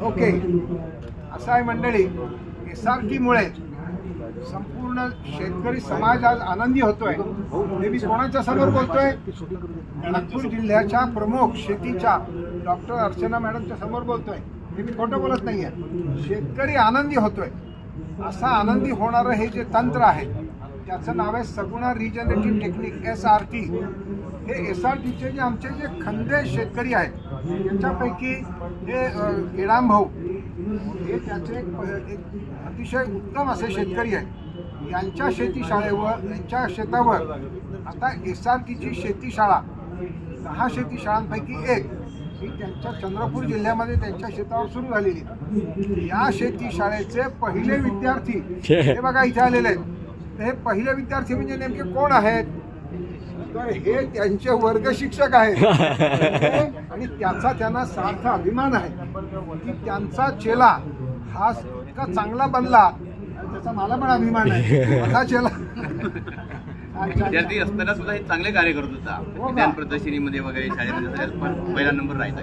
Okay, असं आहे मंडळी, SRT-मुळे संपूर्ण शेतकरी समाज आज आनंदी होतोय. हे मी कोणाच्या समोर बोलतोय? नागपूर जिल्ह्याच्या प्रमुख शेतीच्या डॉक्टर अर्चना मॅडमच्या समोर बोलतोय. हे मी खोटं बोलत नाहीये. शेतकरी आनंदी होतोय. असा आनंदी होणारं हे जे तंत्र आहे त्याचं नाव आहे सगुणा रिजनरेटिव्ह टेक्निक, SRT. हे SRTचे जे आमचे जे खंदे शेतकरी आहेत त्यांच्यापैकी हे इडाम भाऊ हे त्याचे एक अतिशय उत्तम असे शेतकरी आहेत. यांच्या शेतीशाळेवर, यांच्या शेतावर आता SRTची शेतीशाळा 10 शेतीशाळांपैकी एक ही त्यांच्या चंद्रपूर जिल्ह्यामध्ये त्यांच्या शेतावर सुरू झालेली. या शेतीशाळेचे पहिले विद्यार्थी हे बघा इथे आलेले आहेत. हे पहिले विद्यार्थी म्हणजे नेमके कोण आहेत? तर हे त्यांचे वर्ग शिक्षक आहेत. आणि त्याचा त्यांना सार्थ अभिमान आहे की त्यांचा चेला हा इतका चांगला बनला. त्याचा मला पण अभिमान आहे. माझा चेला विद्यार्थी असताना सुद्धा हे चांगले कार्य करत होता. विज्ञान प्रदर्शनीमध्ये वगैरे शाळेमध्ये पहिला नंबर राहायचा.